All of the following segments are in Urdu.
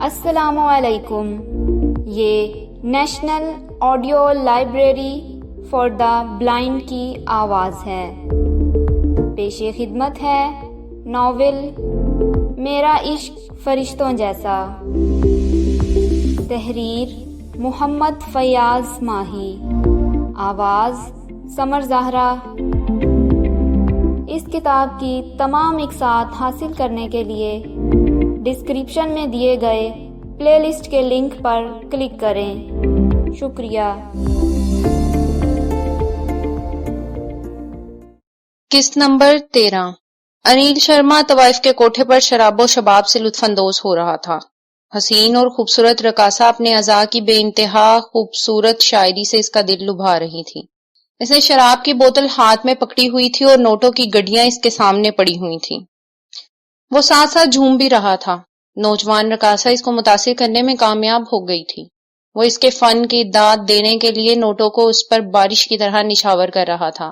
السلام علیکم. یہ national audio library for the blind کی آواز ہے. پیش خدمت ہے ناول میرا عشق فرشتوں جیسا. تحریر محمد فیاض ماہی. آواز سمر زہرا. اس کتاب کی تمام اقساط حاصل کرنے کے لیے ڈسکرپشن میں دیے گئے پلے لسٹ کے لنک پر کلک کریں. شکریہ. قسط نمبر 13. انیل شرما طوائف کے کوٹھے پر شراب و شباب سے لطف اندوز ہو رہا تھا. حسین اور خوبصورت رقاصہ اپنے اعضاء کی بے انتہا خوبصورت شاعری سے اس کا دل لبھا رہی تھی. اس نے شراب کی بوتل ہاتھ میں پکڑی ہوئی تھی اور نوٹوں کی گڈیاں اس کے سامنے پڑی ہوئی تھیں. وہ ساتھ ساتھ جھوم بھی رہا تھا. نوجوان رقاصہ اس کو متاثر کرنے میں کامیاب ہو گئی تھی. وہ اس کے فن کی داد دینے کے لیے نوٹوں کو اس پر بارش کی طرح نچھاور کر رہا تھا.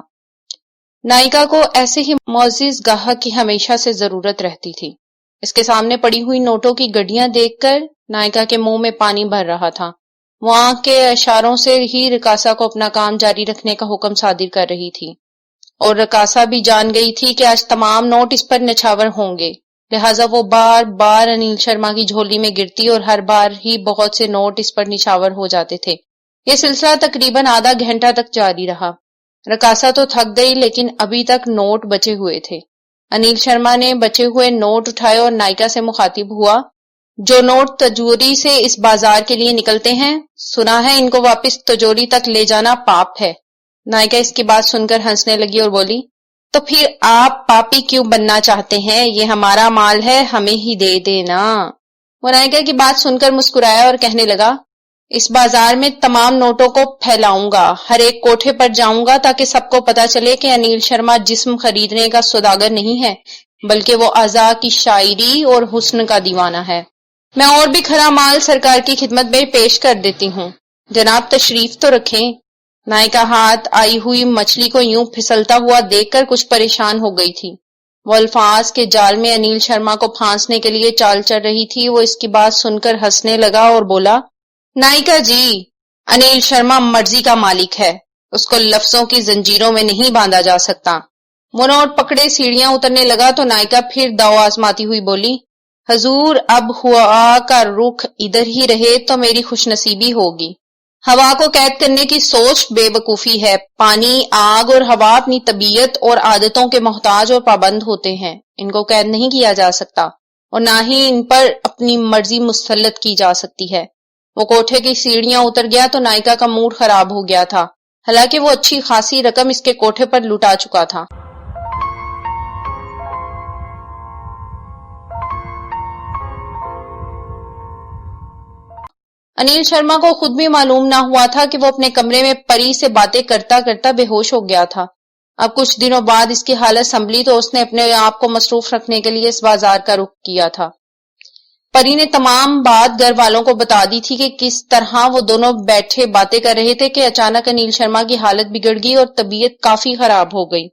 نائکا کو ایسے ہی معزز گاہک کی ہمیشہ سے ضرورت رہتی تھی. اس کے سامنے پڑی ہوئی نوٹوں کی گڈیاں دیکھ کر نائکا کے منہ میں پانی بھر رہا تھا. وہ آنکھ کے اشاروں سے ہی رقاصہ کو اپنا کام جاری رکھنے کا حکم صادر کر رہی تھی. اور رقاصہ بھی جان گئی تھی کہ آج تمام نوٹ اس پر نچھاور ہوں گے، لہٰذا وہ بار بار انیل شرما کی جھولی میں گرتی اور ہر بار ہی بہت سے نوٹ اس پر نچھاور ہو جاتے تھے. یہ سلسلہ تقریباً آدھا گھنٹہ تک جاری رہا. رقاصہ تو تھک گئی لیکن ابھی تک نوٹ بچے ہوئے تھے. انیل شرما نے بچے ہوئے نوٹ اٹھائے اور نائکا سے مخاطب ہوا. جو نوٹ تجوری سے اس بازار کے لیے نکلتے ہیں، سنا ہے ان کو واپس تجوری تک لے جانا پاپ ہے. نائکا اس کی بات سن کر ہنسنے لگی اور بولی، تو پھر آپ پاپی کیوں بننا چاہتے ہیں؟ یہ ہمارا مال ہے، ہمیں ہی دے دینا. وہ نائکا کی بات سن کر مسکرایا اور کہنے لگا، اس بازار میں تمام نوٹوں کو پھیلاؤں گا، ہر ایک کوٹھے پر جاؤں گا تاکہ سب کو پتا چلے کہ انیل شرما جسم خریدنے کا سوداگر نہیں ہے بلکہ وہ اعضاء کی شاعری اور حسن کا دیوانہ ہے. میں اور بھی کھرا مال سرکار کی خدمت میں پیش کر دیتی ہوں. جناب تشریف تو رکھیں. نائکا ہاتھ آئی ہوئی مچھلی کو یوں پھسلتا ہوا دیکھ کر کچھ پریشان ہو گئی تھی. وہ الفاظ کے جال میں انیل شرما کو پھانسنے کے لیے چال چل رہی تھی. وہ اس کی بات سن کر ہنسنے لگا اور بولا، نائکا جی، انیل شرما مرضی کا مالک ہے، اس کو لفظوں کی زنجیروں میں نہیں باندھا جا سکتا. وہ نوٹ پکڑے سیڑھیاں اترنے لگا تو نائکا پھر داؤ آزماتی ہوئی بولی، حضور اب ہوا کا رخ ادھر ہی رہے تو میری خوش نصیبی ہوگی. ہوا کو قید کرنے کی سوچ بے وقوفی ہے. پانی، آگ اور ہوا اپنی طبیعت اور عادتوں کے محتاج اور پابند ہوتے ہیں. ان کو قید نہیں کیا جا سکتا اور نہ ہی ان پر اپنی مرضی مسلط کی جا سکتی ہے. وہ کوٹھے کی سیڑھیاں اتر گیا تو نائکا کا موڈ خراب ہو گیا تھا، حالانکہ وہ اچھی خاصی رقم اس کے کوٹھے پر لٹا چکا تھا. انیل شرما کو خود بھی معلوم نہ ہوا تھا کہ وہ اپنے کمرے میں پری سے باتیں کرتا کرتا بے ہوش ہو گیا تھا. اب کچھ دنوں بعد اس کی حالت سنبھلی تو اس نے اپنے آپ کو مصروف رکھنے کے لیے اس بازار کا رخ کیا تھا. پری نے تمام بات گھر والوں کو بتا دی تھی کہ کس طرح وہ دونوں بیٹھے باتیں کر رہے تھے کہ اچانک انیل شرما کی حالت بگڑ گئی اور طبیعت کافی خراب ہو گئی.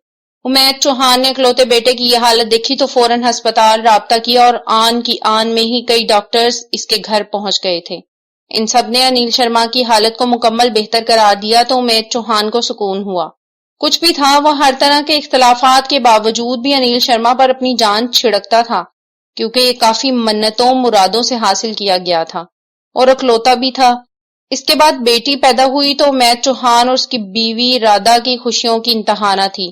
امید چوہان نے اکلوتے بیٹے کی یہ حالت دیکھی تو فوراً ہسپتال رابطہ کیا اور آن کی آن میں ہی کئی ڈاکٹرز اس کے گھر پہنچ گئے تھے. ان سب نے انیل شرما کی حالت کو مکمل بہتر قرار دیا تو امید چوہان کو سکون ہوا. کچھ بھی تھا، وہ ہر طرح کے اختلافات کے باوجود بھی انیل شرما پر اپنی جان چھڑکتا تھا کیونکہ یہ کافی منتوں مرادوں سے حاصل کیا گیا تھا اور اکلوتا بھی تھا. اس کے بعد بیٹی پیدا ہوئی تو امید چوہان اور اس کی بیوی رادھا کی خوشیوں کی انتہا نہ تھی.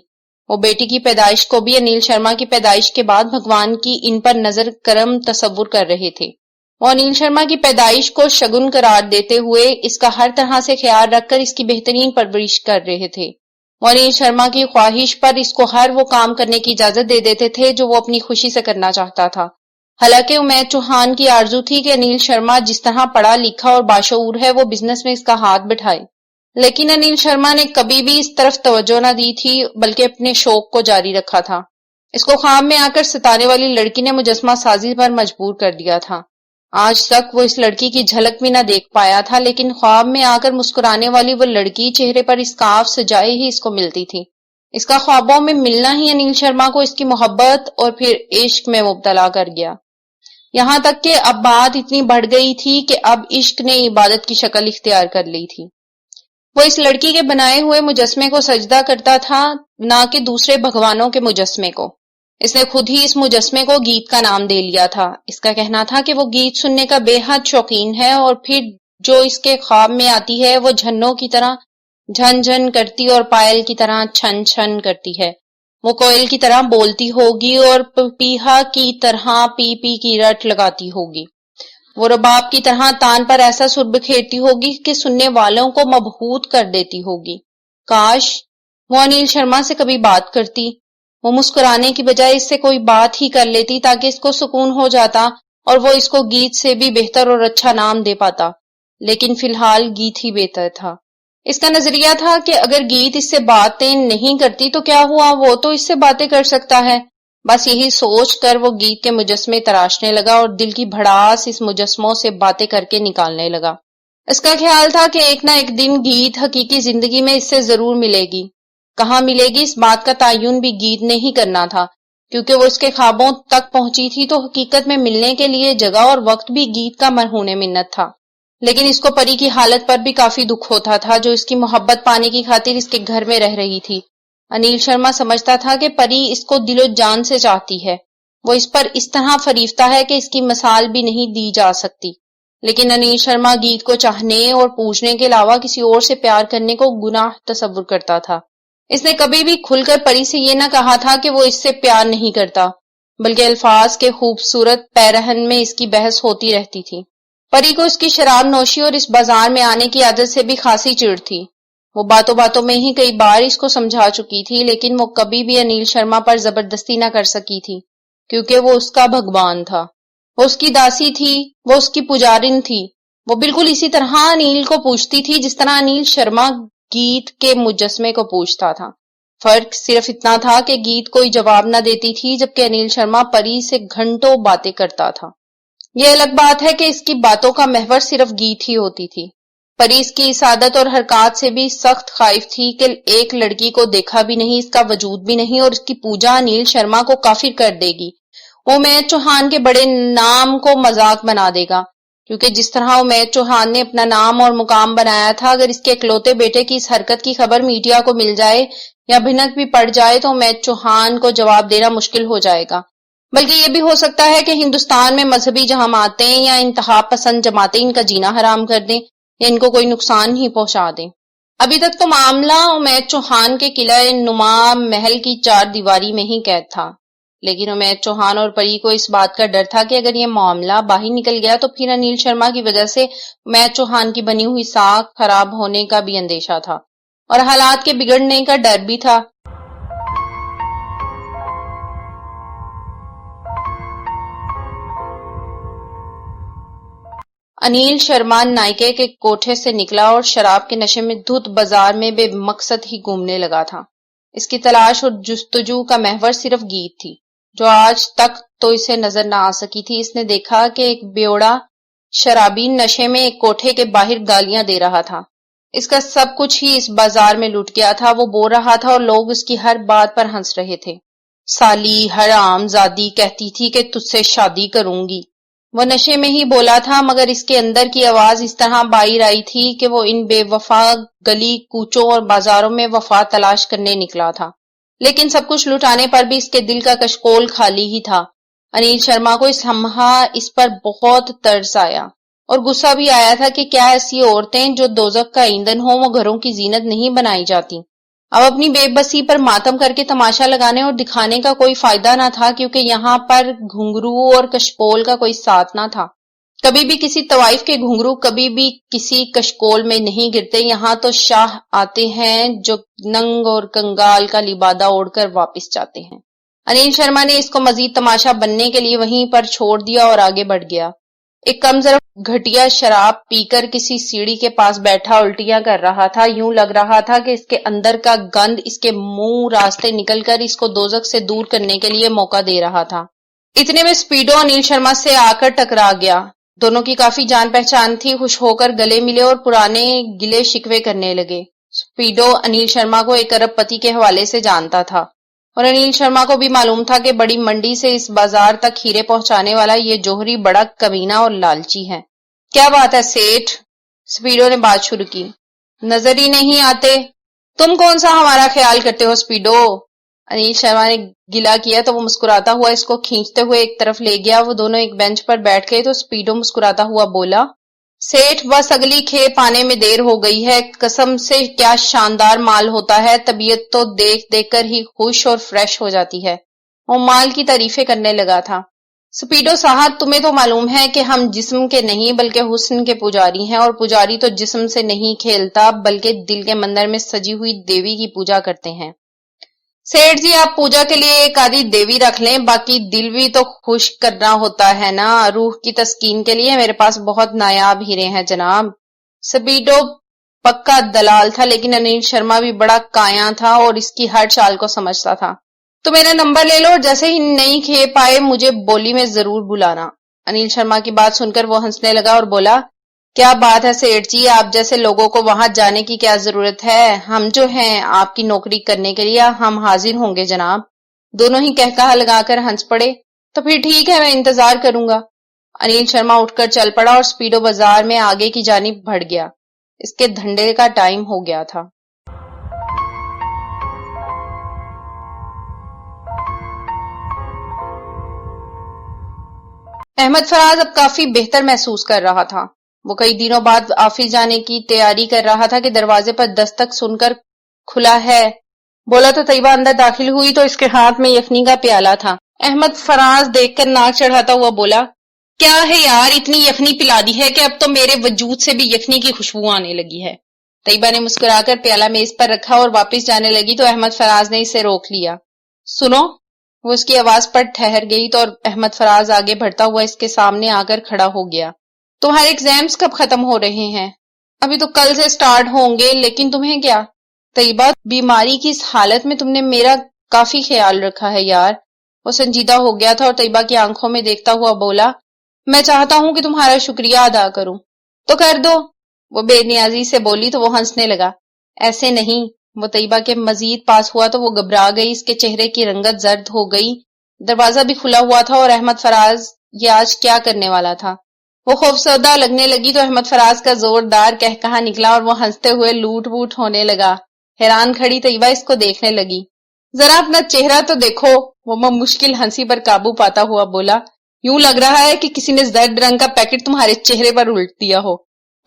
وہ بیٹی کی پیدائش کو بھی انیل شرما کی پیدائش کے بعد بھگوان کی ان پر نظر کرم تصور کر رہے تھے. وہ انیل شرما کی پیدائش کو شگن قرار دیتے ہوئے اس کا ہر طرح سے خیال رکھ کر اس کی بہترین پرورش کر رہے تھے. وہ انیل شرما کی خواہش پر اس کو ہر وہ کام کرنے کی اجازت دے دیتے تھے جو وہ اپنی خوشی سے کرنا چاہتا تھا. حالانکہ امید چوہان کی آرزو تھی کہ انیل شرما جس طرح پڑھا لکھا اور باشعور ہے وہ بزنس میں اس کا ہاتھ بٹھائے، لیکن انیل شرما نے کبھی بھی اس طرف توجہ نہ دی تھی بلکہ اپنے شوق کو جاری رکھا تھا. اس کو خواب میں آ کر ستانے والی لڑکی نے مجسمہ سازی پر مجبور کر دیا تھا. آج تک وہ اس لڑکی کی جھلک بھی نہ دیکھ پایا تھا، لیکن خواب میں آ کر مسکرانے والی وہ لڑکی چہرے پر اسکارف سجائے ہی اس کو ملتی تھی. اس کا خوابوں میں ملنا ہی انیل شرما کو اس کی محبت اور پھر عشق میں مبتلا کر گیا. یہاں تک کہ اب بات اتنی بڑھ گئی تھی کہ اب عشق نے عبادت کی شکل اختیار کر لی تھی۔ وہ اس لڑکی کے بنائے ہوئے مجسمے کو سجدہ کرتا تھا، نہ کہ دوسرے بھگوانوں کے مجسمے کو۔ اس نے خود ہی اس مجسمے کو گیت کا نام دے لیا تھا۔ اس کا کہنا تھا کہ وہ گیت سننے کا بے حد شوقین ہے، اور پھر جو اس کے خواب میں آتی ہے وہ جھنوں کی طرح جھن جھن کرتی اور پائل کی طرح چھن چھن کرتی ہے۔ وہ کوئل کی طرح بولتی ہوگی اور پیہا کی طرح پی پی کی رٹ لگاتی ہوگی۔ وہ رباب کی طرح تان پر ایسا سر بکھیرتی ہوگی کہ سننے والوں کو مبہوت کر دیتی ہوگی۔ کاش وہ انیل شرما سے کبھی بات کرتی، وہ مسکرانے کی بجائے اس سے کوئی بات ہی کر لیتی تاکہ اس کو سکون ہو جاتا اور وہ اس کو گیت سے بھی بہتر اور اچھا نام دے پاتا، لیکن فی الحال گیت ہی بہتر تھا۔ اس کا نظریہ تھا کہ اگر گیت اس سے باتیں نہیں کرتی تو کیا ہوا، وہ تو اس سے باتیں کر سکتا ہے۔ بس یہی سوچ کر وہ گیت کے مجسمے تراشنے لگا اور دل کی بھڑاس اس مجسموں سے باتیں کر کے نکالنے لگا۔ اس کا خیال تھا کہ ایک نہ ایک دن گیت حقیقی زندگی میں اس سے ضرور ملے گی۔ کہاں ملے گی اس بات کا تعین بھی گیت نے ہی کرنا تھا، کیونکہ وہ اس کے خوابوں تک پہنچی تھی تو حقیقت میں ملنے کے لیے جگہ اور وقت بھی گیت کا مرہون منت تھا۔ لیکن اس کو پری کی حالت پر بھی کافی دکھ ہوتا تھا، جو اس کی محبت پانے کی خاطر اس کے گھر میں رہ رہی تھی۔ انیل شرما سمجھتا تھا کہ پری اس کو دل و جان سے چاہتی ہے، وہ اس پر اس طرح فریفتہ ہے کہ اس کی مثال بھی نہیں دی جا سکتی۔ لیکن انیل شرما گیت کو چاہنے اور پوجنے کے علاوہ کسی اور سے پیار کرنے کو گناہ تصور کرتا تھا۔ اس نے کبھی بھی کھل کر پری سے یہ نہ کہا تھا کہ وہ اس سے پیار نہیں کرتا، بلکہ الفاظ کے خوبصورت پیرہن میں اس کی بحث ہوتی رہتی تھی۔ پری کو اس کی شراب نوشی اور اس بازار میں آنے کی عادت سے بھی خاصی چڑ تھی۔ وہ باتوں باتوں میں ہی کئی بار اس کو سمجھا چکی تھی، لیکن وہ کبھی بھی انیل شرما پر زبردستی نہ کر سکی تھی، کیونکہ وہ اس کا بھگوان تھا، وہ اس کی داسی تھی، وہ اس کی پجارن تھی۔ وہ بالکل اسی طرح انیل کو پوچھتی تھی جس طرح انیل شرما گیت کے مجسمے کو پوچھتا تھا۔ فرق صرف اتنا تھا کہ گیت کوئی جواب نہ دیتی تھی، جبکہ انیل شرما پری سے گھنٹوں باتیں کرتا تھا۔ یہ الگ بات ہے کہ اس کی باتوں کا محور صرف گیت ہی ہوتی تھی۔ پری اس کی اس عادت اور حرکات سے بھی سخت خائف تھی کہ ایک لڑکی کو دیکھا بھی نہیں، اس کا وجود بھی نہیں، اور اس کی پوجا انیل شرما کو کافر کر دے گی۔ امید چوہان کے بڑے نام کو مذاق بنا دے گا، کیونکہ جس طرح امید چوہان نے اپنا نام اور مقام بنایا تھا، اگر اس کے اکلوتے بیٹے کی اس حرکت کی خبر میڈیا کو مل جائے یا بھنک بھی پڑ جائے تو امید چوہان کو جواب دینا مشکل ہو جائے گا۔ بلکہ یہ بھی ہو سکتا ہے کہ ہندوستان میں مذہبی جماعتیں یا انتہا پسند جماعتیں ان کا جینا حرام کر دیں یا ان کو کوئی نقصان ہی پہنچا دیں۔ ابھی تک تو معاملہ امید چوہان کے قلعہ نما محل کی 4 دیواری میں ہی قید تھا، لیکن امید چوہان اور پری کو اس بات کا ڈر تھا کہ اگر یہ معاملہ باہر نکل گیا تو پھر انیل شرما کی وجہ سے امید چوہان کی بنی ہوئی ساکھ خراب ہونے کا بھی اندیشہ تھا، اور حالات کے بگڑنے کا ڈر بھی تھا۔ انیل شرما نائکے کے کوٹھے سے نکلا اور شراب کے نشے میں دھت بازار میں بے مقصد ہی گھومنے لگا تھا۔ اس کی تلاش اور جستجو کا محور صرف گیت تھی، جو آج تک تو اسے نظر نہ آ سکی تھی۔ اس نے دیکھا کہ ایک بیوڑا شرابی نشے میں ایک کوٹھے کے باہر گالیاں دے رہا تھا۔ اس کا سب کچھ ہی اس بازار میں لٹ گیا تھا۔ وہ بول رہا تھا اور لوگ اس کی ہر بات پر ہنس رہے تھے۔ سالی حرام زادی کہتی تھی کہ تجھ سے شادی کروں گی۔ وہ نشے میں ہی بولا تھا، مگر اس کے اندر کی آواز اس طرح باہر آئی تھی کہ وہ ان بے وفا گلی کوچوں اور بازاروں میں وفا تلاش کرنے نکلا تھا۔ لیکن سب کچھ لٹانے پر بھی اس کے دل کا کشکول خالی ہی تھا۔ انیل شرما کو اس پر بہت ترس آیا اور غصہ بھی آیا تھا کہ کیا ایسی عورتیں جو دوزخ کا ایندھن ہوں وہ گھروں کی زینت نہیں بنائی جاتی۔ اب اپنی بے بسی پر ماتم کر کے تماشا لگانے اور دکھانے کا کوئی فائدہ نہ تھا، کیونکہ یہاں پر گھنگرو اور کشکول کا کوئی ساتھ نہ تھا۔ کبھی بھی کسی طوائف کے گھنگرو کبھی بھی کسی کشکول میں نہیں گرتے۔ یہاں تو شاہ آتے ہیں جو ننگ اور کنگال کا لبادہ اوڑھ کر واپس جاتے ہیں۔ انیل شرما نے اس کو مزید تماشا بننے کے لیے وہیں پر چھوڑ دیا اور آگے بڑھ گیا۔ ایک کم ظرف گھٹیا شراب پی کر کسی سیڑھی کے پاس بیٹھا الٹیاں کر رہا تھا۔ یوں لگ رہا تھا کہ اس کے اندر کا گند اس کے منہ راستے نکل کر اس کو دوزخ سے دور کرنے کے لیے موقع دے رہا تھا۔ اتنے میں سپیڈو انیل شرما سے آ کر ٹکرا گیا۔ دونوں کی کافی جان پہچان تھی، خوش ہو کر گلے ملے اور پرانے گلے شکوے کرنے لگے۔ سپیڈو انیل شرما کو ایک ارب پتی کے حوالے سے جانتا تھا۔ اور انیل شرما کو بھی معلوم تھا کہ بڑی منڈی سے اس بازار تک ہیرے پہنچانے والا یہ جوہری بڑا کمینہ اور لالچی ہے۔ کیا بات ہے سیٹھ؟ سپیڈو نے بات شروع کی۔ نظر ہی نہیں آتے؟ تم کون سا ہمارا خیال کرتے ہو سپیڈو؟ انیل شرما نے گلا کیا تو وہ مسکراتا ہوا اس کو کھینچتے ہوئے ایک طرف لے گیا۔ وہ دونوں ایک بینچ پر بیٹھ گئے تو سپیڈو مسکراتا ہوا بولا، سیٹھ بس اگلی کھیپ آنے میں دیر ہو گئی ہے، قسم سے کیا شاندار مال ہوتا ہے، طبیعت تو دیکھ دیکھ کر ہی خوش اور فریش ہو جاتی ہے۔ وہ مال کی تعریفیں کرنے لگا تھا۔ سپیڈو صاحب تمہیں تو معلوم ہے کہ ہم جسم کے نہیں بلکہ حسن کے پجاری ہیں، اور پجاری تو جسم سے نہیں کھیلتا بلکہ دل کے مندر میں سجی ہوئی دیوی کی پوجا کرتے ہیں۔ سیٹھ جی آپ پوجا کے لیے ایک آدھی دیوی رکھ لیں، باقی دل بھی تو خوش کرنا ہوتا ہے نا، روح کی تسکین کے لیے میرے پاس بہت نایاب ہیرے ہیں جناب۔ سپیڈو پکا دلال تھا لیکن انیل شرما بھی بڑا کایاں تھا اور اس کی ہر چال کو سمجھتا تھا۔ تو میرا نمبر لے لو اور جیسے ہی نئی کھیپ آئے مجھے بولی میں ضرور بلانا۔ انیل شرما کی بات سن کر وہ ہنسنے لگا اور بولا، کیا بات ہے سیٹھ جی، آپ جیسے لوگوں کو وہاں جانے کی کیا ضرورت ہے، ہم جو ہیں آپ کی نوکری کرنے کے لیے ہم حاضر ہوں گے جناب۔ دونوں ہی کہا لگا کر ہنس پڑے۔ تو پھر ٹھیک ہے میں انتظار کروں گا۔ انیل شرما اٹھ کر چل پڑا اور سپیڈو بازار میں آگے کی جانب بڑھ گیا۔ اس کے دھنڈے کا ٹائم ہو گیا تھا۔ احمد فراز اب کافی بہتر محسوس کر رہا تھا۔ وہ کئی دنوں بعد آفس جانے کی تیاری کر رہا تھا کہ دروازے پر دستک سن کر کھلا ہے بولا تو طیبہ اندر داخل ہوئی تو اس کے ہاتھ میں یخنی کا پیالہ تھا۔ احمد فراز دیکھ کر ناک چڑھاتا ہوا بولا، کیا ہے یار اتنی یخنی پلا دی ہے کہ اب تو میرے وجود سے بھی یخنی کی خوشبو آنے لگی ہے۔ طیبہ نے مسکرا کر پیالہ میز پر رکھا اور واپس جانے لگی تو احمد فراز نے اسے روک لیا۔ سنو، وہ اس کی آواز پر ٹھہر گئی تو احمد فراز آگے بڑھتا ہوا اس کے سامنے آ کر کھڑا ہو گیا۔ تمہارے ایگزامز کب ختم ہو رہے ہیں؟ ابھی تو کل سے سٹارٹ ہوں گے، لیکن تمہیں کیا؟ طیبہ بیماری کی اس حالت میں تم نے میرا کافی خیال رکھا ہے یار۔ وہ سنجیدہ ہو گیا تھا اور طیبہ کی آنکھوں میں دیکھتا ہوا بولا، میں چاہتا ہوں کہ تمہارا شکریہ ادا کروں۔ تو کر دو، وہ بے نیازی سے بولی تو وہ ہنسنے لگا۔ ایسے نہیں، وہ طیبہ کے مزید پاس ہوا تو وہ گھبرا گئی، اس کے چہرے کی رنگت زرد ہو گئی۔ دروازہ بھی کھلا ہوا تھا اور احمد فراز یہ آج کیا کرنے والا تھا؟ وہ خوفزدہ لگنے لگی تو احمد فراز کا زوردار قہقہا نکلا اور وہ ہنستے ہوئے لوٹ بوٹ ہونے لگا۔ حیران کھڑی طیبہ اس کو دیکھنے لگی۔ ذرا اپنا چہرہ تو دیکھو، وہ مشکل ہنسی پر قابو پاتا ہوا بولا، یوں لگ رہا ہے کہ کسی نے زرد رنگ کا پیکٹ تمہارے چہرے پر الٹ دیا ہو۔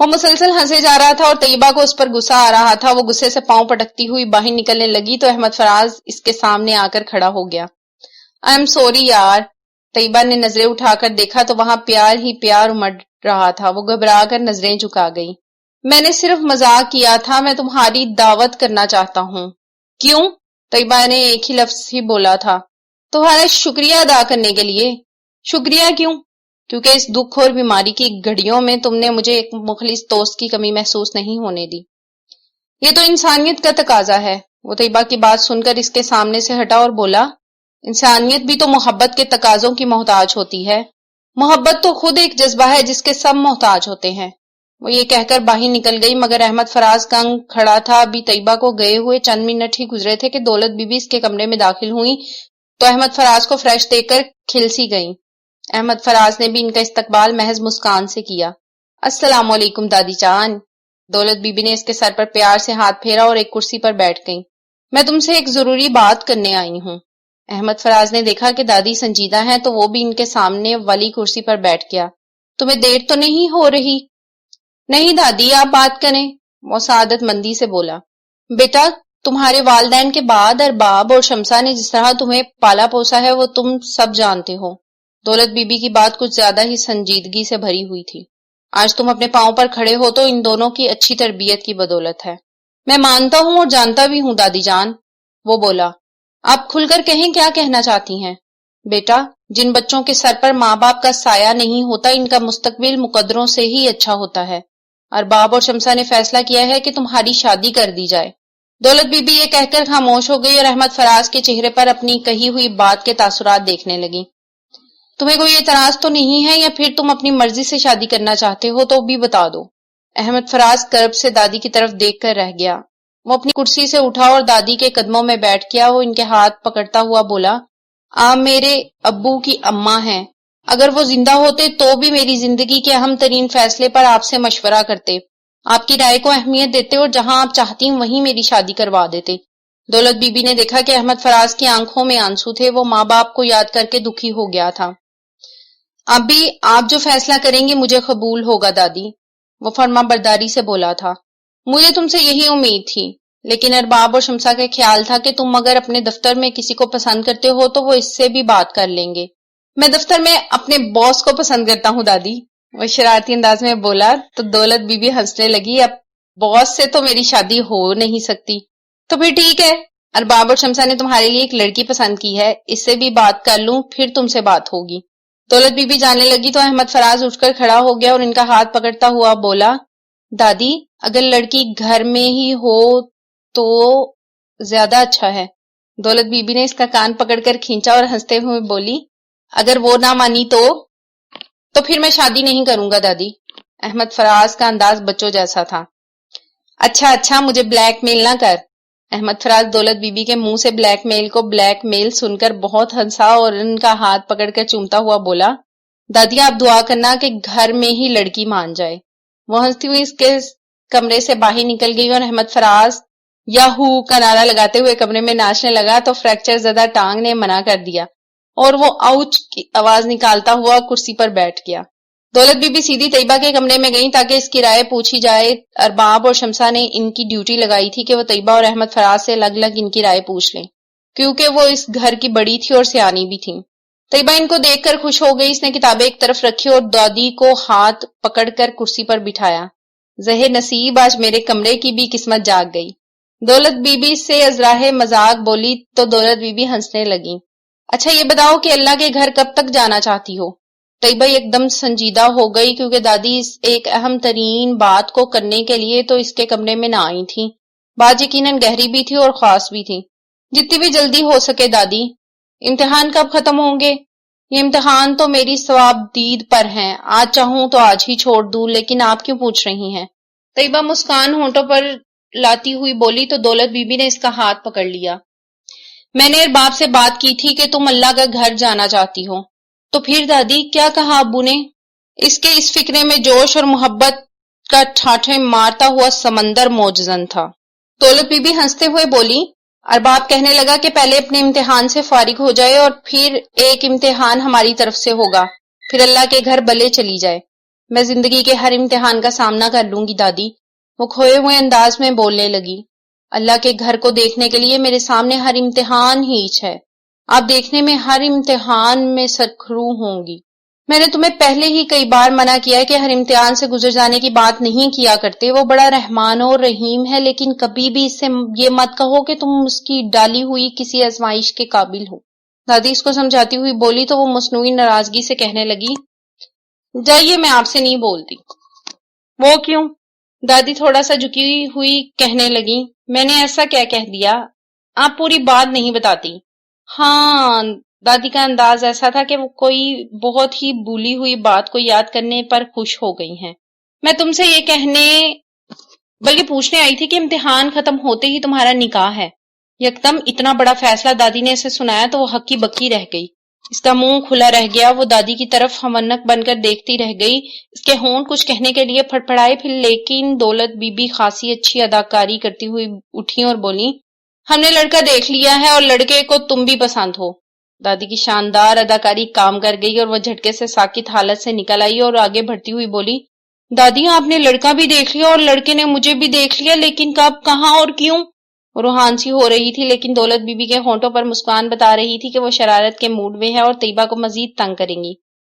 وہ مسلسل ہنسے جا رہا تھا اور طیبہ کو اس پر غصہ آ رہا تھا۔ وہ غصے سے پاؤں پٹکتی ہوئی باہر نکلنے لگی تو احمد فراز اس کے سامنے آ کر کھڑا ہو گیا۔ آئی ایم سوری یار۔ طیبہ نے نظریں اٹھا کر دیکھا تو وہاں پیار ہی پیار امڑ رہا تھا۔ وہ گھبرا کر نظریں جھکا گئی۔ میں نے صرف مذاق کیا تھا، میں تمہاری دعوت کرنا چاہتا ہوں۔ کیوں؟ طیبہ نے ایک ہی لفظ ہی بولا تھا۔ تمہارا شکریہ ادا کرنے کے لیے۔ شکریہ کیوں؟ کیونکہ اس دکھ اور بیماری کی گھڑیوں میں تم نے مجھے ایک مخلص دوست کی کمی محسوس نہیں ہونے دی۔ یہ تو انسانیت کا تقاضا ہے۔ وہ طیبہ کی بات سن کر اس کے سامنے سے ہٹا اور بولا، انسانیت بھی تو محبت کے تقاضوں کی محتاج ہوتی ہے۔ محبت تو خود ایک جذبہ ہے جس کے سب محتاج ہوتے ہیں۔ وہ یہ کہہ کر باہر نکل گئی مگر احمد فراز کنگ کھڑا تھا۔ ابھی طیبہ کو گئے ہوئے چند منٹ ہی گزرے تھے کہ دولت بی بی اس کے کمرے میں داخل ہوئی تو احمد فراز کو فریش دیکھ کر کھل سی گئیں۔ احمد فراز نے بھی ان کا استقبال محض مسکان سے کیا۔ السلام علیکم دادی جان۔ دولت بی بی نے اس کے سر پر پیار سے ہاتھ پھیرا اور ایک کرسی پر بیٹھ گئی۔ میں تم سے ایک ضروری بات کرنے آئی ہوں۔ احمد فراز نے دیکھا کہ دادی سنجیدہ ہیں تو وہ بھی ان کے سامنے والی کرسی پر بیٹھ گیا۔ تمہیں دیر تو نہیں ہو رہی؟ نہیں دادی آپ بات کریں، وہ سعادت مندی سے بولا۔ بیٹا تمہارے والدین کے بعد ارباب اور شمسا نے جس طرح تمہیں پالا پوسا ہے وہ تم سب جانتے ہو۔ دولت بی بی کی بات کچھ زیادہ ہی سنجیدگی سے بھری ہوئی تھی۔ آج تم اپنے پاؤں پر کھڑے ہو تو ان دونوں کی اچھی تربیت کی بدولت ہے۔ میں مانتا ہوں اور جانتا بھی ہوں دادی جان، وہ بولا۔ آپ کھل کر کہیں کیا کہنا چاہتی ہیں؟ بیٹا جن بچوں کے سر پر ماں باپ کا سایہ نہیں ہوتا ان کا مستقبل مقدروں سے ہی اچھا ہوتا ہے۔ ارباب اور شمسا نے فیصلہ کیا ہے کہ تمہاری شادی کر دی جائے۔ دولت بی بی یہ کہہ کر خاموش ہو گئی اور احمد فراز کے چہرے پر اپنی کہی ہوئی بات کے تاثرات دیکھنے لگی۔ تمہیں کوئی اعتراض تو نہیں ہے یا پھر تم اپنی مرضی سے شادی کرنا چاہتے ہو تو بھی بتا دو۔ احمد فراز کرب سے دادی کی طرف دیکھ کر رہ گیا۔ وہ اپنی کرسی سے اٹھا اور دادی کے قدموں میں بیٹھ گیا. وہ ان کے ہاتھ پکڑتا ہوا بولا, آپ میرے ابو کی اماں ہیں. اگر وہ زندہ ہوتے تو بھی میری زندگی کے اہم ترین فیصلے پر آپ سے مشورہ کرتے, آپ کی رائے کو اہمیت دیتے اور جہاں آپ چاہتی وہیں میری شادی کروا دیتے. دولت بی بی نے دیکھا کہ احمد فراز کی آنکھوں میں آنسو تھے. وہ ماں باپ کو یاد کر کے دکھی ہو گیا تھا. اب بھی آپ جو فیصلہ کریں گے مجھے قبول ہوگا دادی, وہ فرما برداری سے بولا تھا. مجھے تم سے یہی امید تھی, لیکن ارباب اور شمسا کا خیال تھا کہ تم اگر اپنے دفتر میں کسی کو پسند کرتے ہو تو وہ اس سے بھی بات کر لیں گے. میں دفتر میں اپنے باس کو پسند کرتا ہوں دادی, وہ شرارتی انداز میں بولا. تو دولت بی بی ہنسنے لگی. اب باس سے تو میری شادی ہو نہیں سکتی. تو پھر ٹھیک ہے, ارباب اور شمسا نے تمہارے لیے ایک لڑکی پسند کی ہے, اس سے بھی بات کر لوں پھر تم سے بات ہوگی. دولت بی بی جانے لگی تو احمد فراز اٹھ کر کھڑا ہو گیا اور ان کا ہاتھ پکڑتا ہوا بولا, دادی اگر لڑکی گھر میں ہی ہو تو زیادہ اچھا ہے. دولت بی بی نے اس کا کان پکڑ کر کھینچا اور ہنستے ہوئے بولی, اگر وہ نہ مانی تو پھر میں شادی نہیں کروں گا دادی. احمد فراز کا انداز بچوں جیسا تھا. اچھا مجھے بلیک میل نہ کر. احمد فراز دولت بی بی کے منہ سے بلیک میل سن کر بہت ہنسا اور ان کا ہاتھ پکڑ کر چومتا ہوا بولا, دادی آپ دعا کرنا کہ گھر میں ہی لڑکی مان جائے. وہ ہنستی ہوئی اس کے کمرے سے باہر نکل گئی اور احمد فراز یاہو کا نعرہ لگاتے ہوئے کمرے میں ناچنے لگا تو فریکچر زدہ ٹانگ نے منع کر دیا اور وہ آؤچ کی آواز نکالتا ہوا کرسی پر بیٹھ گیا. دولت بی بی سیدھی طیبہ کے کمرے میں گئیں تاکہ اس کی رائے پوچھی جائے. ارباب اور شمسا نے ان کی ڈیوٹی لگائی تھی کہ وہ طیبہ اور احمد فراز سے الگ الگ ان کی رائے پوچھ لیں, کیونکہ وہ اس گھر کی بڑی تھی اور سیانی بھی تھی. طیبہ ان کو دیکھ کر خوش ہو گئی. اس نے کتابیں ایک طرف رکھی اور دادی کو ہاتھ پکڑ کر کرسی پر بٹھایا. زہر نصیب, آج میرے کمرے کی بھی قسمت جاگ گئی. دولت بی بی سے ازراہ مذاق بولی تو دولت بی بی ہنسنے لگی. اچھا یہ بتاؤ کہ اللہ کے گھر کب تک جانا چاہتی ہو؟ طیبہ ایک دم سنجیدہ ہو گئی کیونکہ دادی اس ایک اہم ترین بات کو کرنے کے لیے تو اس کے کمرے میں نہ آئی تھی. بات یقیناً گہری بھی تھی اور خاص بھی تھی. جتنی بھی جلدی ہو سکے دادی. امتحان کب ختم ہوں گے؟ یہ امتحان تو میری ثواب دید پر ہیں, آج چاہوں تو آج ہی چھوڑ دوں, لیکن آپ کیوں پوچھ رہی ہیں؟ طیبہ مسکان ہونٹوں پر لاتی ہوئی بولی تو دولت بی بی نے اس کا ہاتھ پکڑ لیا. میں نے ارباب سے بات کی تھی کہ تم اللہ کا گھر جانا چاہتی ہو. تو پھر دادی کیا کہا ابو نے؟ اس کے اس فکرے میں جوش اور محبت کا ٹھاٹھے مارتا ہوا سمندر موجزن تھا. دولت بی بی ہنستے ہوئے بولی. ارباب کہنے لگا کہ پہلے اپنے امتحان سے فارغ ہو جائے اور پھر ایک امتحان ہماری طرف سے ہوگا, پھر اللہ کے گھر بلے چلی جائے. میں زندگی کے ہر امتحان کا سامنا کر لوں گی دادی. وہ کھوئے ہوئے انداز میں بولنے لگی. اللہ کے گھر کو دیکھنے کے لیے میرے سامنے ہر امتحان ہیچ ہے. آپ دیکھنے میں ہر امتحان میں سرخرو ہوں گی. میں نے تمہیں پہلے ہی کئی بار منع کیا ہے کہ ہر امتحان سے گزر جانے کی بات نہیں کیا کرتے. وہ بڑا رحمان اور رحیم ہے, لیکن کبھی بھی اس سے یہ مت کہو کہ تم اس کی ڈالی ہوئی کسی آزمائش کے قابل ہو. دادی اس کو سمجھاتی ہوئی بولی تو وہ مصنوعی ناراضگی سے کہنے لگی, جائیے میں آپ سے نہیں بولتی. وہ کیوں؟ دادی تھوڑا سا جھکی ہوئی کہنے لگی, میں نے ایسا کیا کہہ دیا؟ آپ پوری بات نہیں بتاتی. ہاں, دادی کا انداز ایسا تھا کہ وہ کوئی بہت ہی بھولی ہوئی بات کو یاد کرنے پر خوش ہو گئی ہیں. میں تم سے یہ کہنے بلکہ پوچھنے آئی تھی کہ امتحان ختم ہوتے ہی تمہارا نکاح ہے. یکدم اتنا بڑا فیصلہ دادی نے اسے سنایا تو وہ ہکی بکی رہ گئی. اس کا منہ کھلا رہ گیا. وہ دادی کی طرف ہمنک بن کر دیکھتی رہ گئی. اس کے ہونٹ کچھ کہنے کے لیے پھڑپڑائے پھر, لیکن دولت بی بی خاصی اچھی اداکاری کرتی ہوئی اٹھی اور بولی, ہم نے لڑکا دیکھ لیا ہے اور لڑکے کو تم بھی پسند ہو. دادی کی شاندار اداکاری کام کر گئی اور وہ جھٹکے سے ساکت حالت سے نکل آئی اور آگے بڑھتی ہوئی بولی, دادی آپ نے لڑکا بھی دیکھ لیا اور لڑکے نے مجھے بھی دیکھ لیا, لیکن کب, کہاں اور کیوں؟ وہ روحان سی ہو رہی تھی, لیکن دولت بی بی کے ہونٹوں پر مسکان بتا رہی تھی کہ وہ شرارت کے موڈ میں ہے اور طیبہ کو مزید تنگ کریں گی.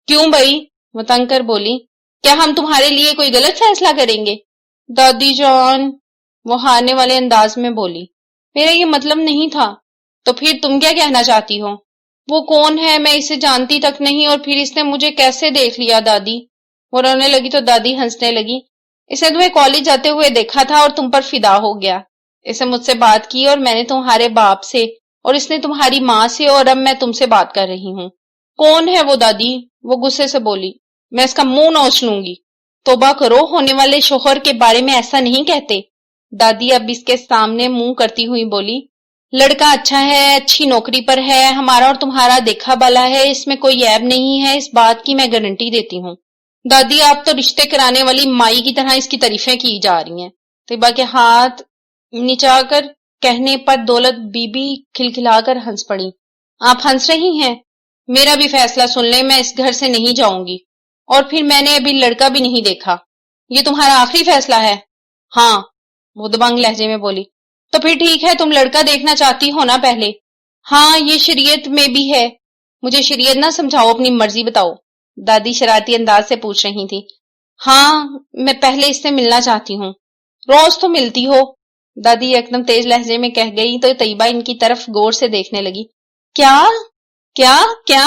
کیوں بھائی؟ وہ تنگ کر بولی, کیا ہم تمہارے لیے کوئی غلط فیصلہ کریں گے؟ دادی جان, وہ ہارنے والے انداز میں بولی, میرا یہ مطلب نہیں تھا. تو پھر تم کیا کہنا چاہتی ہو؟ وہ کون ہے؟ میں اسے جانتی تک نہیں, اور پھر اس نے مجھے کیسے دیکھ لیا دادی؟ وہ رونے لگی تو دادی ہنسنے لگی. اس نے تمہیں کالج جاتے ہوئے دیکھا تھا اور تم پر فدا ہو گیا. اس نے مجھ سے بات کی اور میں نے تمہارے باپ سے, اور اس نے تمہاری ماں سے, اور اب میں تم سے بات کر رہی ہوں. کون ہے وہ دادی؟ وہ غصے سے بولی. میں اس کا منہ نوچ لوں گی. توبہ کرو, ہونے والے شوہر کے بارے میں ایسا نہیں کہتے. دادی اب اس کے سامنے منہ کرتی ہوئی بولی، لڑکا اچھا ہے، اچھی نوکری پر ہے، ہمارا اور تمہارا دیکھا بھلا ہے، اس میں کوئی عیب نہیں ہے، اس بات کی میں گارنٹی دیتی ہوں۔ دادی آپ تو رشتے کرانے والی مائی کی طرح اس کی تعریفیں کی جا رہی ہیں۔ طیبہ کے ہاتھ نچا کر کہنے پر دولت بی بی کھلکھلا کر ہنس پڑی۔ آپ ہنس رہی ہیں؟ میرا بھی فیصلہ سن لیں، میں اس گھر سے نہیں جاؤں گی، اور پھر میں نے ابھی لڑکا بھی نہیں دیکھا۔ یہ تمہارا آخری فیصلہ ہے؟ ہاں، وہ دبنگ لہجے میں بولی۔ تو پھر ٹھیک ہے، تم لڑکا دیکھنا چاہتی ہو نا پہلے؟ ہاں، یہ شریعت میں بھی ہے۔ مجھے شریعت نہ سمجھاؤ، اپنی مرضی بتاؤ، دادی شرارتی انداز سے پوچھ رہی تھی۔ ہاں، میں پہلے اس سے ملنا چاہتی ہوں۔ روز تو ملتی ہو، دادی ایک دم تیز لہجے میں کہہ گئی تو طیبہ ان کی طرف غور سے دیکھنے لگی۔ کیا کیا کیا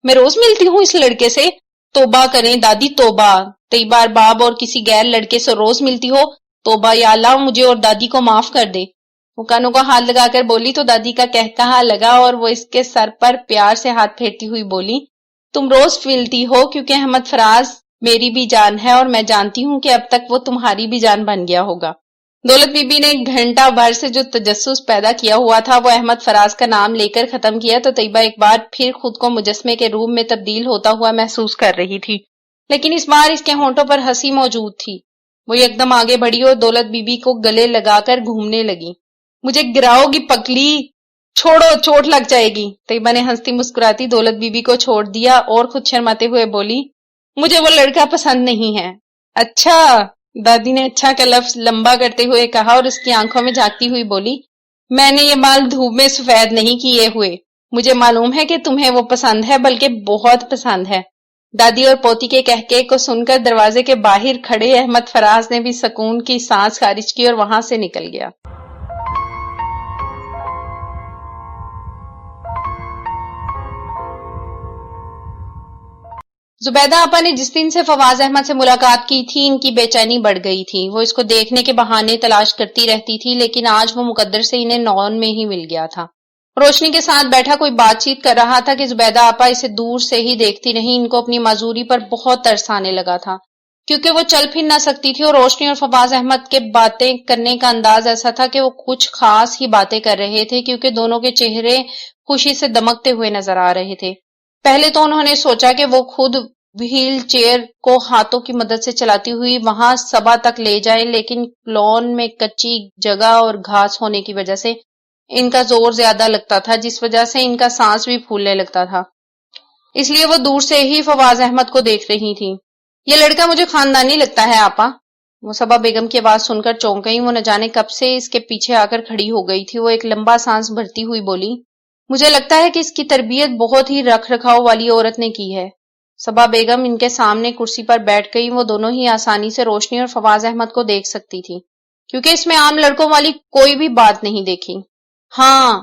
میں روز ملتی ہوں اس لڑکے سے؟ توبہ کریں دادی، توبہ! طیبہ ارباب اور کسی غیر لڑکے سے روز ملتی ہو؟ توبہ، یا اللہ مجھے اور دادی کو معاف کر دے۔ وہ کانوں کو ہاتھ لگا کر بولی تو دادی کا قہقہا لگا اور وہ اس کے سر پر پیار سے ہاتھ پھیرتی ہوئی بولی، تم روز ملتی ہو کیونکہ احمد فراز میری بھی جان ہے، اور میں جانتی ہوں کہ اب تک وہ تمہاری بھی جان بن گیا ہوگا۔ دولت بی بی نے ایک گھنٹہ بھر سے جو تجسس پیدا کیا ہوا تھا وہ احمد فراز کا نام لے کر ختم کیا تو طیبہ ایک بار پھر خود کو مجسمے کے روپ میں تبدیل ہوتا ہوا محسوس کر رہی تھی، لیکن اس بار اس کے ہونٹوں پر ہنسی موجود تھی۔ وہ ایک دم آگے بڑھی اور دولت بی بی کو گلے لگا کر گھومنے لگی۔ مجھے گراؤ گی پگلی، چھوڑو، چوٹ لگ جائے گی۔ طیبہ نے ہنستی مسکراتی دولت بی بی کو چھوڑ دیا اور خود شرماتے ہوئے بولی، مجھے وہ لڑکا پسند نہیں ہے۔ اچھا، دادی نے اچھا کا لفظ لمبا کرتے ہوئے کہا اور اس کی آنکھوں میں جھانکتی ہوئی بولی، میں نے یہ بال دھوپ میں سفید نہیں کیے ہوئے، مجھے معلوم ہے کہ تمہیں وہ پسند ہے، بلکہ بہت پسند ہے۔ دادی اور پوتی کے کہکے کو سن کر دروازے کے باہر کھڑے احمد فراز نے بھی سکون کی سانس خارج کی اور وہاں سے نکل گیا۔ زبیدہ آپا نے جس دن سے فواز احمد سے ملاقات کی تھی ان کی بے چینی بڑھ گئی تھی۔ وہ اس کو دیکھنے کے بہانے تلاش کرتی رہتی تھی، لیکن آج وہ مقدر سے انہیں نون میں ہی مل گیا تھا۔ روشنی کے ساتھ بیٹھا کوئی بات چیت کر رہا تھا کہ زبیدہ آپا اسے دور سے ہی دیکھتی رہی۔ ان کو اپنی معذوری پر بہت ترس آنے لگا تھا، کیونکہ وہ چل پھر نہ سکتی تھی، اور روشنی اور فواز احمد کے باتیں کرنے کا انداز ایسا تھا کہ وہ کچھ خاص ہی باتیں کر رہے تھے، کیونکہ دونوں کے چہرے خوشی سے دمکتے ہوئے نظر آ رہے تھے۔ پہلے تو انہوں نے سوچا کہ وہ خود وہیل چیئر کو ہاتھوں کی مدد سے چلاتی ہوئی وہاں صبا تک لے جائیں، لیکن لون میں کچی جگہ اور گھاس ہونے کی وجہ سے ان کا زور زیادہ لگتا تھا، جس وجہ سے ان کا سانس بھی پھولنے لگتا تھا، اس لیے وہ دور سے ہی فواز احمد کو دیکھ رہی تھی۔ یہ لڑکا مجھے خاندانی لگتا ہے آپا، وہ صبا بیگم کی آواز سن کر چونک گئی۔ وہ نہ جانے کب سے اس کے پیچھے آ کر کھڑی ہو گئی تھی۔ وہ ایک لمبا سانس بھرتی ہوئی بولی، مجھے لگتا ہے کہ اس کی تربیت بہت ہی رکھ رکھاؤ والی عورت نے کی ہے۔ صبا بیگم ان کے سامنے کرسی پر بیٹھ گئی۔ وہ دونوں ہی آسانی سے روشنی اور فواز احمد کو دیکھ سکتی تھی، کیونکہ اس میں عام لڑکوں والی کوئی بھی بات نہیں دیکھی۔ ہاں،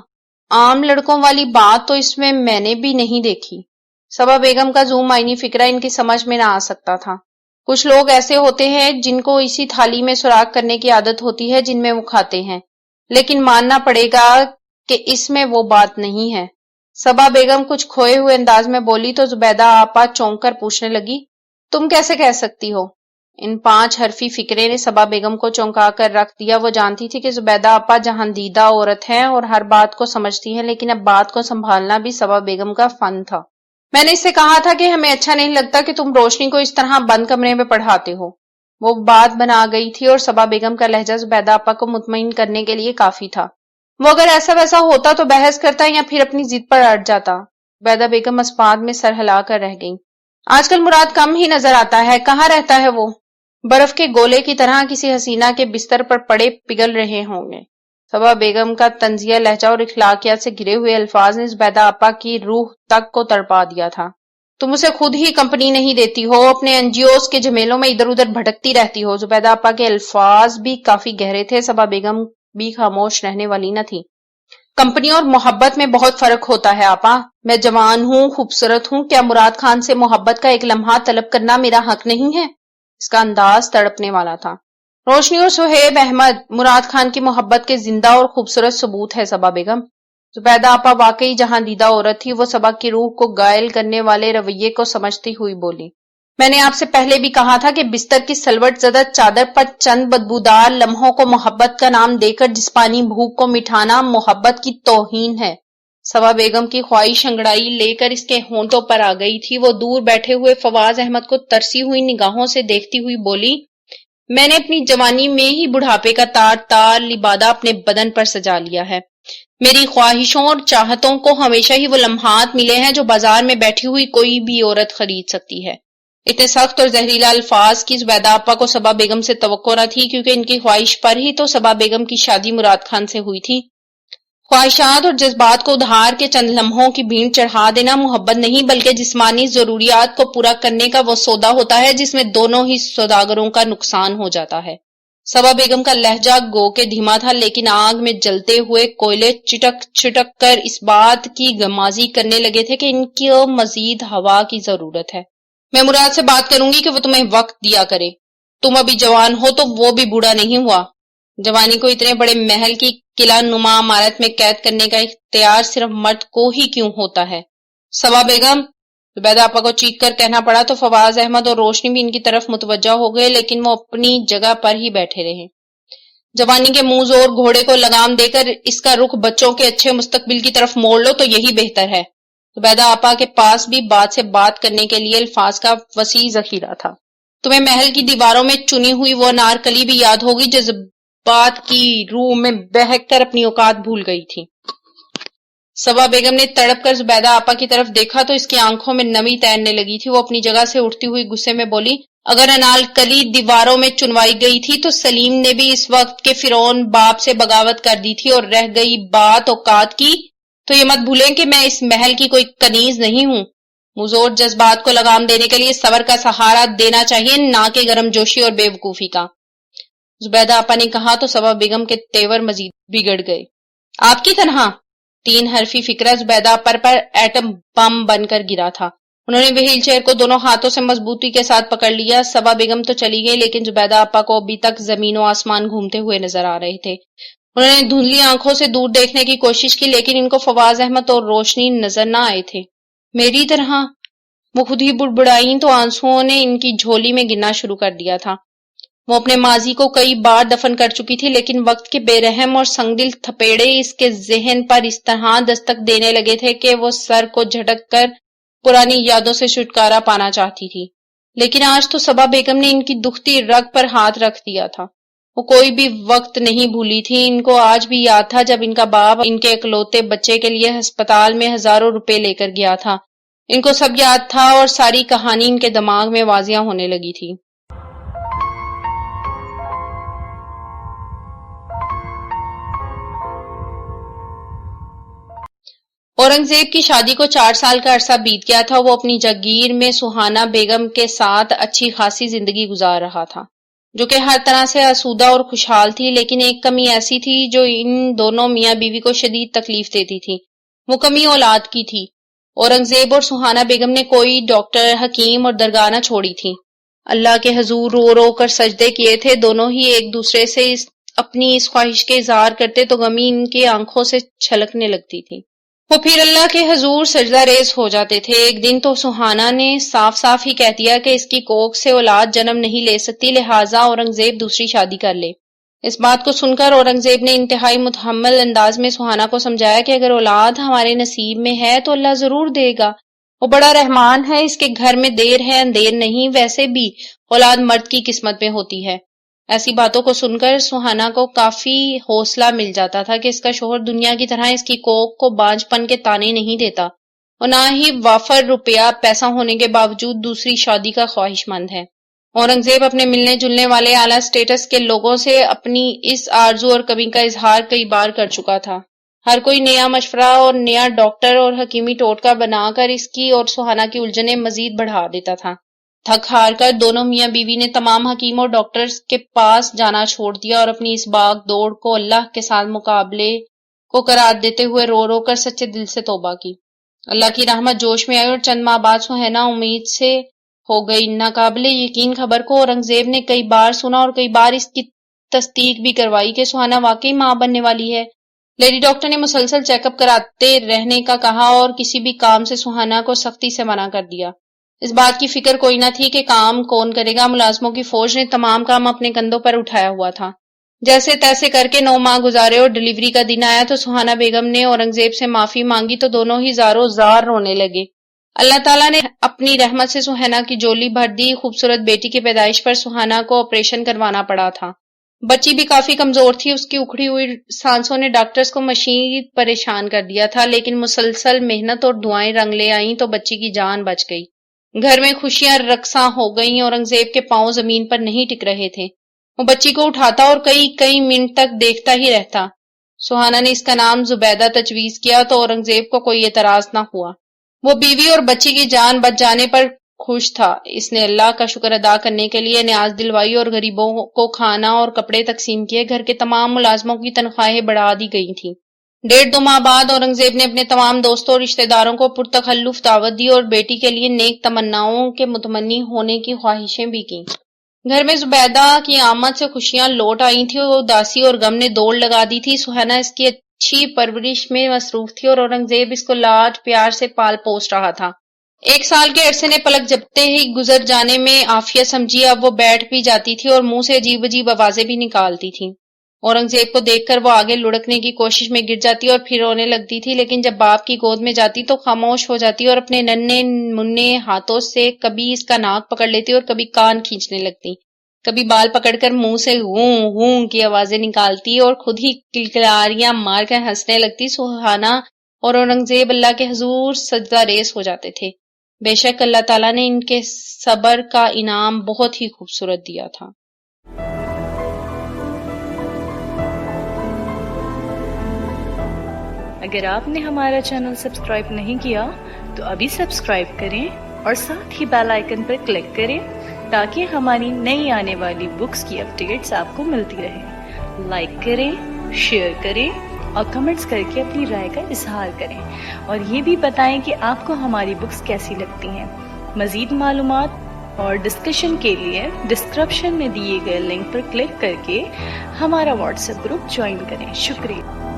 عام لڑکوں والی بات تو اس میں نے بھی نہیں دیکھی۔ صبا بیگم کا ذو معنی فکرہ ان کی سمجھ میں نہ آ سکتا تھا۔ کچھ لوگ ایسے ہوتے ہیں جن کو اسی تھالی میں سوراخ کرنے کی عادت ہوتی ہے جن میں وہ کھاتے ہیں، لیکن ماننا پڑے گا کہ اس میں وہ بات نہیں ہے۔ صبا بیگم کچھ کھوئے ہوئے انداز میں بولی تو زبیدہ آپا چونک کر پوچھنے لگی، تم کیسے کہہ سکتی ہو؟ ان 5 حرفی فکرے نے صبا بیگم کو چونکا کر رکھ دیا۔ وہ جانتی تھی کہ زبیدہ آپا جہاندیدہ عورت ہیں اور ہر بات کو سمجھتی ہیں، لیکن اب بات کو سنبھالنا بھی صبا بیگم کا فن تھا۔ میں نے اس سے کہا تھا کہ ہمیں اچھا نہیں لگتا کہ تم روشنی کو اس طرح بند کمرے میں پڑھاتے ہو۔ وہ بات بنا گئی تھی اور صبا بیگم کا لہجہ زبیدہ آپا کو مطمئن کرنے کے لیے کافی تھا۔ وہ اگر ایسا ویسا ہوتا تو بحث کرتا یا پھر اپنی ضد پر اڑ جاتا۔ زبیدہ بیگم اسپات میں سر ہلا کر رہ گئی۔ آج کل مراد کم ہی نظر آتا ہے، کہاں رہتا ہے وہ؟ برف کے گولے کی طرح کسی حسینہ کے بستر پر پڑے پگھل رہے ہوں گے۔ صبا بیگم کا طنزیہ لہجہ اور اخلاقیات سے گرے ہوئے الفاظ نے زبیدہ آپا کی روح تک کو تڑپا دیا تھا۔ تم اسے خود ہی کمپنی نہیں دیتی ہو، اپنے این جی اوز کے جھمیلوں میں ادھر ادھر بھٹکتی رہتی ہو۔ زبیدہ آپا کے الفاظ بھی کافی گہرے تھے۔ صبا بیگم بھی خاموش رہنے والی نہ تھی۔ کمپنی اور محبت میں بہت فرق ہوتا ہے آپا، میں جوان ہوں، خوبصورت ہوں، کیا مراد خان سے محبت کا ایک لمحہ طلب کرنا میرا حق نہیں ہے؟ اس کا انداز تڑپنے والا تھا۔ روشنی اور سہیب احمد مراد خان کی محبت کے زندہ اور خوبصورت ثبوت ہے صبا بیگم۔ زبیدہ آپا واقعی جہاں دیدہ عورت تھی۔ وہ صبا کی روح کو گائل کرنے والے رویے کو سمجھتی ہوئی بولی، میں نے آپ سے پہلے بھی کہا تھا کہ بستر کی سلوٹ زدہ چادر پر چند بدبودار لمحوں کو محبت کا نام دے کر جسمانی بھوک کو مٹھانا محبت کی توہین ہے۔ صبا بیگم کی خواہش انگڑائی لے کر اس کے ہونٹوں پر آ گئی تھی۔ وہ دور بیٹھے ہوئے فواز احمد کو ترسی ہوئی نگاہوں سے دیکھتی ہوئی بولی، میں نے اپنی جوانی میں ہی بڑھاپے کا تار لبادہ اپنے بدن پر سجا لیا ہے۔ میری خواہشوں اور چاہتوں کو ہمیشہ ہی وہ لمحات ملے ہیں جو بازار میں بیٹھی ہوئی کوئی بھی عورت خرید سکتی ہے۔ اتنے سخت اور زہریلا الفاظ کی زبیدہ آپا کو صبا بیگم سے توقع نہ تھی، کیونکہ ان کی خواہش پر ہی تو صبا بیگم کی شادی مراد خان سے ہوئی تھی۔ خواہشات اور جذبات کو ادھار کے چند لمحوں کی بھینٹ چڑھا دینا محبت نہیں بلکہ جسمانی ضروریات کو پورا کرنے کا وہ سودا ہوتا ہے جس میں دونوں ہی سوداگروں کا نقصان ہو جاتا ہے۔ صبا بیگم کا لہجہ گو کے دھیما تھا، لیکن آگ میں جلتے ہوئے کوئلے چٹک چٹک کر اس بات کی غمازی کرنے لگے تھے کہ ان کو مزید ہوا کی ضرورت ہے۔ میں مراد سے بات کروں گی کہ وہ تمہیں وقت دیا کرے۔ تم ابھی جوان ہو تو وہ بھی بوڑھا نہیں ہوا۔ جوانی کو اتنے بڑے محل کی قلعہ نما عمارت میں قید کرنے کا اختیار صرف مرد کو ہی کیوں ہوتا ہے؟ صبا بیگم، زبیدہ آپا کو چیخ کر کہنا پڑا تو فواز احمد اور روشنی بھی ان کی طرف متوجہ ہو گئے، لیکن وہ اپنی جگہ پر ہی بیٹھے رہے۔ جوانی کے منہ زور گھوڑے کو لگام دے کر اس کا رخ بچوں کے اچھے مستقبل کی طرف موڑ لو تو یہی بہتر ہے۔ زبیدہ آپا کے پاس بھی بات سے بات کرنے کے لیے الفاظ کا وسیع ذخیرہ تھا۔ تمہیں محل کی دیواروں میں چنی ہوئی وہ انارکلی بھی یاد ہوگی جو جذبات کی روح میں بہک کر اپنی اوقات بھول گئی تھی۔ صبا بیگم نے تڑپ کر زبیدہ آپا کی طرف دیکھا تو اس کی آنکھوں میں نمی تیرنے لگی تھی۔ وہ اپنی جگہ سے اٹھتی ہوئی غصے میں بولی، اگر انارکلی دیواروں میں چنوائی گئی تھی تو سلیم نے بھی اس وقت کے فرعون باپ سے بغاوت کر دی تھی، اور رہ گئی بات اوقات کی تو یہ مت بھولیں کہ میں اس محل کی کوئی کنیز نہیں ہوں۔ مزور جذبات کو لگام دینے کے لیے صبر کا سہارا دینا چاہیے، نہ کہ گرم جوشی اور بے وقوفی کا۔ زبیدہ آپا نے کہا تو صبا بیگم کے تیور مزید بگڑ گئے۔ آپ کی طرح 3 حرفی فکرہ زبیدہ پر ایٹم بم بن کر گرا تھا۔ انہوں نے وہیل چیئر کو دونوں ہاتھوں سے مضبوطی کے ساتھ پکڑ لیا۔ صبا بیگم تو چلی گئی، لیکن زبیدہ آپا کو ابھی تک زمین و آسمان گھومتے ہوئے نظر آ رہے تھے۔ انہوں نے دھندلی آنکھوں سے دور دیکھنے کی کوشش کی، لیکن ان کو فواز احمد اور روشنی نظر نہ آئے تھے۔ میری طرح وہ خود ہی بڑبڑائیں تو آنسوؤں نے ان کی جھولی میں گرنا شروع کر دیا تھا۔ وہ اپنے ماضی کو کئی بار دفن کر چکی تھی، لیکن وقت کے بے رحم اور سنگدل تھپیڑے اس کے ذہن پر اس طرح دستک دینے لگے تھے کہ وہ سر کو جھٹک کر پرانی یادوں سے چھٹکارا پانا چاہتی تھی۔ لیکن آج تو صبا بیگم نے ان کی دکھتی رگ پر ہاتھ رکھ دیا تھا۔ وہ کوئی بھی وقت نہیں بھولی تھی۔ ان کو آج بھی یاد تھا جب ان کا باپ ان کے اکلوتے بچے کے لیے ہسپتال میں ہزاروں روپے لے کر گیا تھا۔ ان کو سب یاد تھا اور ساری کہانی ان کے دماغ میں واضح ہونے لگی تھی۔ اورنگزیب کی شادی کو 4 سال کا عرصہ بیت گیا تھا۔ وہ اپنی جاگیر میں سہانا بیگم کے ساتھ اچھی خاصی زندگی گزار رہا تھا، جو کہ ہر طرح سے آسودہ اور خوشحال تھی، لیکن ایک کمی ایسی تھی جو ان دونوں میاں بیوی کو شدید تکلیف دیتی تھی۔ وہ کمی اولاد کی تھی۔ اورنگزیب اور سہانا بیگم نے کوئی ڈاکٹر، حکیم اور درگاہ نہ چھوڑی تھی۔ اللہ کے حضور رو رو کر سجدے کیے تھے۔ دونوں ہی ایک دوسرے سے اپنی اس خواہش کے اظہار کرتے تو غمی ان کی آنکھوں سے چھلکنے لگتی تھی۔ وہ پھر اللہ کے حضور سجدہ ریز ہو جاتے تھے۔ ایک دن تو سہانا نے صاف صاف ہی کہہ دیا کہ اس کی کوکھ سے اولاد جنم نہیں لے سکتی، لہٰذا اورنگزیب دوسری شادی کر لے۔ اس بات کو سن کر اورنگزیب نے انتہائی متحمل انداز میں سہانا کو سمجھایا کہ اگر اولاد ہمارے نصیب میں ہے تو اللہ ضرور دے گا، وہ بڑا رحمان ہے، اس کے گھر میں دیر ہے اندیر نہیں، ویسے بھی اولاد مرد کی قسمت میں ہوتی ہے۔ ایسی باتوں کو سن کر سہانا کو کافی حوصلہ مل جاتا تھا کہ اس کا شوہر دنیا کی طرح اس کی کوکھ کو بانجھ پن کے تانے نہیں دیتا، اور نہ ہی وافر روپیہ پیسہ ہونے کے باوجود دوسری شادی کا خواہش مند ہے۔ اورنگزیب اپنے ملنے جلنے والے اعلیٰ سٹیٹس کے لوگوں سے اپنی اس آرزو اور کمی کا اظہار کئی بار کر چکا تھا۔ ہر کوئی نیا مشورہ اور نیا ڈاکٹر اور حکیمی ٹوٹکا بنا کر اس کی اور سہانا کی الجھنیں مزید بڑھا دیتا تھا۔ تھک ہار کر دونوں میاں بیوی نے تمام حکیم اور ڈاکٹرز کے پاس جانا چھوڑ دیا اور اپنی اس باغ دوڑ کو اللہ کے ساتھ مقابلے کو قرار دیتے ہوئے رو رو کر سچے دل سے توبہ کی۔ اللہ کی رحمت جوش میں آئی اور چند ماہ بعد سہینا امید سے ہو گئی۔ ناقابل یقین خبر کو اورنگزیب نے کئی بار سنا اور کئی بار اس کی تصدیق بھی کروائی کہ سہانا واقعی ماں بننے والی ہے۔ لیڈی ڈاکٹر نے مسلسل چیک اپ کراتے رہنے کا کہا اور کسی بھی کام سے سہانا کو سختی سے منع کر دیا۔ اس بات کی فکر کوئی نہ تھی کہ کام کون کرے گا. ملازموں کی فوج نے تمام کام اپنے کندھوں پر اٹھایا ہوا تھا. جیسے تیسے کر کے 9 ماہ گزارے اور ڈلیوری کا دن آیا تو سہانا بیگم نے اورنگزیب سے معافی مانگی تو دونوں ہی زاروں زار رونے لگے. اللہ تعالیٰ نے اپنی رحمت سے سہینا کی جولی بھر دی. خوبصورت بیٹی کی پیدائش پر سہانا کو آپریشن کروانا پڑا تھا. بچی بھی کافی کمزور تھی. اس کی اکھڑی ہوئی سانسوں نے ڈاکٹرز کو مشین پریشان کر دیا تھا، لیکن مسلسل محنت اور دعائیں رنگ لے آئیں تو بچی کی جان بچ گئی. گھر میں خوشیاں رقصاں ہو گئیں. اورنگزیب کے پاؤں زمین پر نہیں ٹک رہے تھے. وہ بچی کو اٹھاتا اور کئی منٹ تک دیکھتا ہی رہتا. سہانا نے اس کا نام زبیدہ تجویز کیا تو اورنگزیب کو کوئی اعتراض نہ ہوا. وہ بیوی اور بچی کی جان بچ جانے پر خوش تھا. اس نے اللہ کا شکر ادا کرنے کے لیے نیاز دلوائی اور غریبوں کو کھانا اور کپڑے تقسیم کیے. گھر کے تمام ملازموں کی تنخواہیں بڑھا دی گئی تھیں. 1.5-2 ماہ بعد اورنگزیب نے اپنے تمام دوستوں اور رشتہ داروں کو پرتکلف دعوت دی اور بیٹی کے لیے نیک تمناؤں کے متمنی ہونے کی خواہشیں بھی کی. گھر میں زبیدہ کی آمد سے خوشیاں لوٹ آئی تھیں. وہ اداسی اور غم نے دوڑ لگا دی تھی. سہینا اس کی اچھی پرورش میں مصروف تھی اور اورنگزیب اس کو لاڈ پیار سے پال پوس رہا تھا. 1 سال کے عرصے نے پلک جھپکتے ہی گزر جانے میں عافیت سمجھی. اب وہ بیٹھ بھی جاتی تھی اور منہ سے عجیب عجیب آوازیں بھی نکالتی تھی. اورنگزیب کو دیکھ کر وہ آگے لڑکنے کی کوشش میں گر جاتی اور پھر رونے لگتی تھی، لیکن جب باپ کی گود میں جاتی تو خاموش ہو جاتی اور اپنے ننھے منھے ہاتھوں سے کبھی اس کا ناک پکڑ لیتی اور کبھی کان کھینچنے لگتی. کبھی بال پکڑ کر منہ سے ہوں ہوں کی آوازیں نکالتی اور خود ہی کلکلاریاں مار کر ہنسنے لگتی. سہانا اور اورنگزیب اللہ کے حضور سجدہ ریز ہو جاتے تھے. بے شک اللہ تعالیٰ نے ان کے صبر کا انعام بہت ہی خوبصورت دیا تھا. اگر آپ نے ہمارا چینل سبسکرائب نہیں کیا تو ابھی سبسکرائب کریں اور ساتھ ہی بیل آئیکن پر کلک کریں تاکہ ہماری نئی آنے والی بکس کی اپڈیٹس آپ کو ملتی رہیں. لائک کریں، شیئر کریں اور کمنٹس کر کے اپنی رائے کا اظہار کریں اور یہ بھی بتائیں کہ آپ کو ہماری بکس کیسی لگتی ہیں. مزید معلومات اور ڈسکشن کے لیے ڈسکرپشن میں دیے گئے لنک پر کلک کر کے ہمارا واٹس ایپ گروپ جوائن کریں. شکریہ.